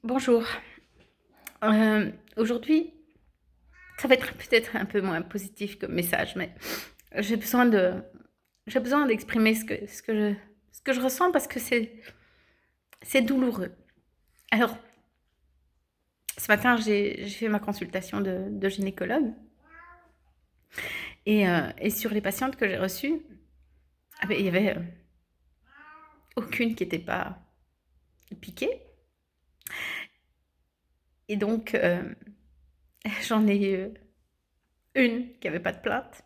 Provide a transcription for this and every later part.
Bonjour. Aujourd'hui, ça va être peut-être un peu moins positif comme message, mais j'ai besoin de j'ai besoin d'exprimer ce que je ressens parce que c'est douloureux. Alors, ce matin, j'ai fait ma consultation de gynécologue et sur les patientes que j'ai reçues, il y avait aucune qui n'était pas piquée et donc j'en ai eu une qui avait pas de plainte.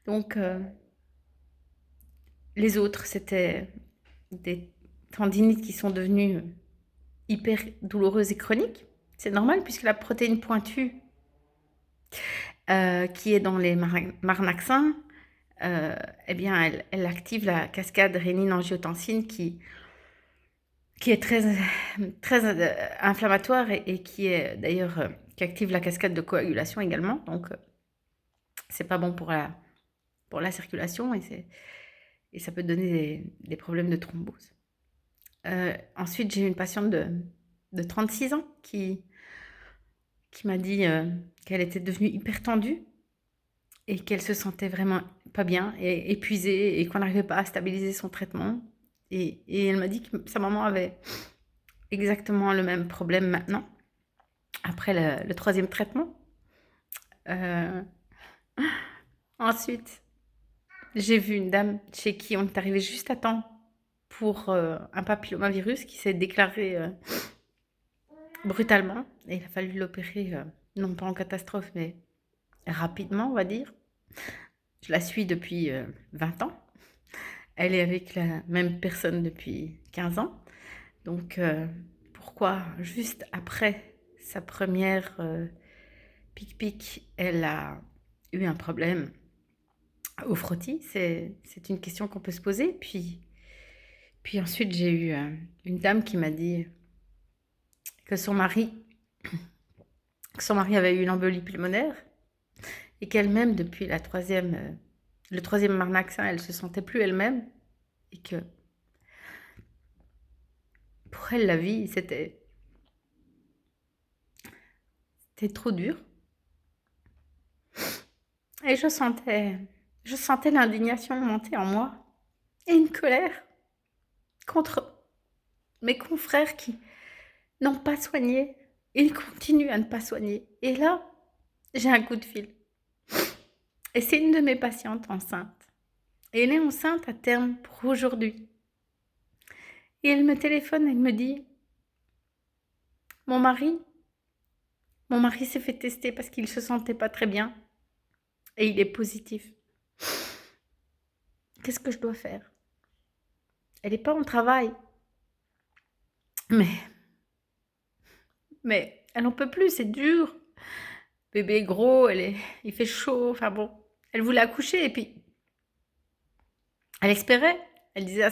Donc les autres, c'était des tendinites qui sont devenues hyper douloureuses et chroniques. C'est normal puisque la protéine pointue qui est dans les marnaxins, eh bien, elle active la cascade rénine-angiotensine qui est très inflammatoire et qui est d'ailleurs qui active la cascade de coagulation également. Donc, c'est pas bon pour la circulation et ça peut donner des problèmes de thrombose. Ensuite, j'ai eu une patiente de 36 ans qui m'a dit qu'elle était devenue hyper tendue et qu'elle se sentait vraiment pas bien et épuisée et qu'on n'arrivait pas à stabiliser son traitement. Et elle m'a dit que sa maman avait exactement le même problème maintenant, après le troisième traitement. Euh, Ensuite, j'ai vu une dame chez qui on est arrivé juste à temps pour un papillomavirus qui s'est déclaré brutalement. Et il a fallu l'opérer, non pas en catastrophe, mais rapidement, on va dire. Je la suis depuis 20 ans. Elle est avec la même personne depuis 15 ans. Donc, pourquoi juste après sa première pic-pic, elle a eu un problème au frottis? C'est une question qu'on peut se poser. Puis ensuite, j'ai eu une dame qui m'a dit que son mari avait eu une embolie pulmonaire et qu'elle-même, depuis le troisième marnaxin, elle se sentait plus elle-même et que pour elle, la vie, c'était trop dur. Et je sentais l'indignation monter en moi et une colère contre mes confrères qui n'ont pas soigné. Ils continuent à ne pas soigner. Et là, j'ai un coup de fil. Et c'est une de mes patientes enceinte. Et elle est enceinte à terme pour aujourd'hui. Et elle me téléphone, elle me dit, mon mari, mon mari s'est fait tester parce qu'il se sentait pas très bien. Et il est positif. Qu'est-ce que je dois faire? Elle n'est pas en travail. Mais, mais elle n'en peut plus, c'est dur. Bébé est gros, il fait chaud, enfin bon. Elle voulait accoucher et puis elle espérait. Elle disait à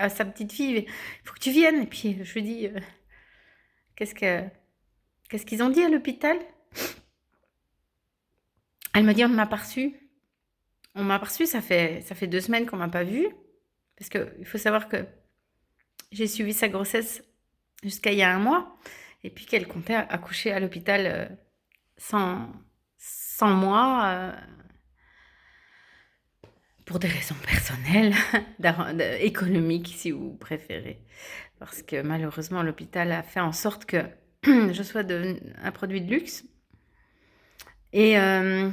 sa petite fille, il faut que tu viennes. Et puis je lui dis, qu'est-ce que, qu'est-ce qu'ils ont dit à l'hôpital? Elle m'a dit, on ne m'a pas reçu. On m'a pas reçu, ça fait 2 semaines qu'on m'a pas vue. Parce qu'il faut savoir que j'ai suivi sa grossesse jusqu'à il y a un mois. Et puis qu'elle comptait accoucher à l'hôpital sans moi. Pour des raisons personnelles, économiques si vous préférez. Parce que malheureusement, l'hôpital a fait en sorte que je sois un produit de luxe. Et, euh,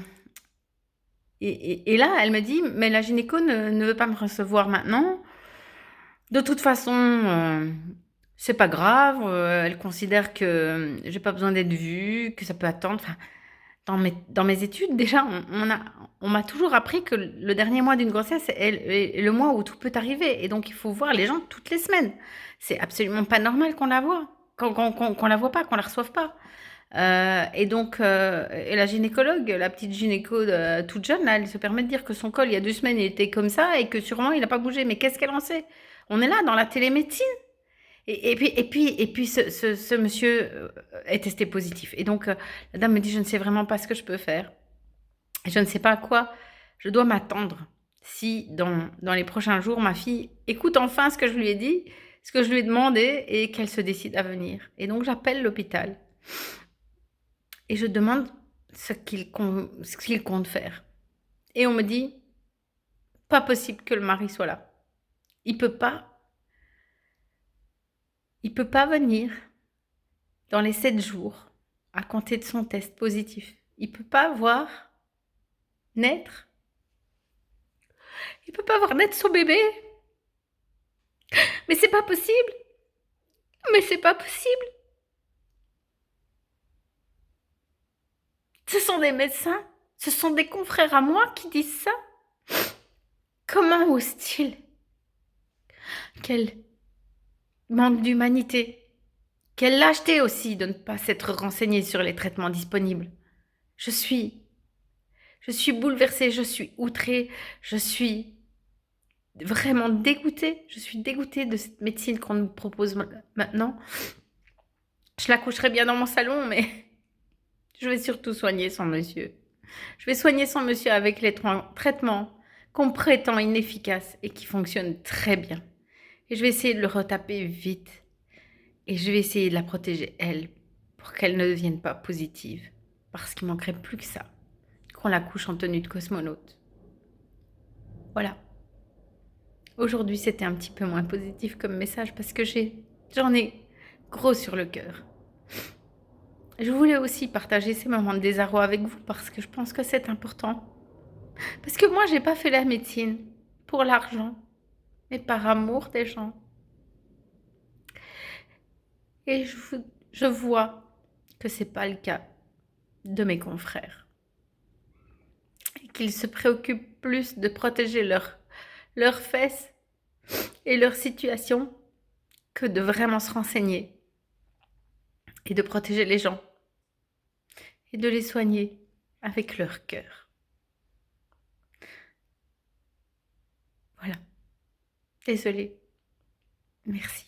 et là, elle me dit, mais la gynéco ne veut pas me recevoir maintenant. De toute façon, c'est pas grave. Elle considère que j'ai pas besoin d'être vue, que ça peut attendre. Enfin, dans mes études, déjà, on m'a toujours appris que le dernier mois d'une grossesse est le mois où tout peut arriver. Et donc, il faut voir les gens toutes les semaines. C'est absolument pas normal qu'on la voit, qu'on la voit pas, qu'on la reçoive pas. Et donc, et la gynécologue, la petite gynéco toute jeune, là, elle se permet de dire que son col, il y a 2 semaines, il était comme ça et que sûrement, il n'a pas bougé. Mais qu'est-ce qu'elle en sait? On est là, dans la télémédecine. Et puis ce monsieur est testé positif. Et donc, la dame me dit, je ne sais vraiment pas ce que je peux faire. Je ne sais pas à quoi je dois m'attendre si dans les prochains jours, ma fille écoute enfin ce que je lui ai dit, ce que je lui ai demandé et qu'elle se décide à venir. Et donc j'appelle l'hôpital et je demande ce qu'il compte faire. Et on me dit, pas possible que le mari soit là. Il peut pas, il peut pas venir dans les 7 jours à compter de son test positif. Il peut pas voir naître. Il peut pas voir naître son bébé. Mais c'est pas possible. Mais c'est pas possible. Ce sont des médecins, ce sont des confrères à moi qui disent ça. Comment osent-ils? Quel manque d'humanité. Quelle lâcheté aussi de ne pas s'être renseigné sur les traitements disponibles. Je suis bouleversée, je suis outrée, je suis vraiment dégoûtée. Je suis dégoûtée de cette médecine qu'on nous propose maintenant. Je la coucherai bien dans mon salon, mais je vais surtout soigner son monsieur. Je vais soigner son monsieur avec les traitements qu'on prétend inefficaces et qui fonctionnent très bien. Et je vais essayer de le retaper vite. Et je vais essayer de la protéger, elle, pour qu'elle ne devienne pas positive. Parce qu'il manquerait plus que ça, qu'on la couche en tenue de cosmonaute. Voilà. Aujourd'hui, c'était un petit peu moins positif comme message parce que j'en ai gros sur le cœur. Je voulais aussi partager ces moments de désarroi avec vous parce que je pense que c'est important. Parce que moi, j'ai pas fait la médecine pour l'argent, mais par amour des gens. Et je vois que c'est pas le cas de mes confrères. Et qu'ils se préoccupent plus de protéger leurs fesses et leur situation que de vraiment se renseigner et de protéger les gens et de les soigner avec leur cœur. Voilà. Désolée. Merci.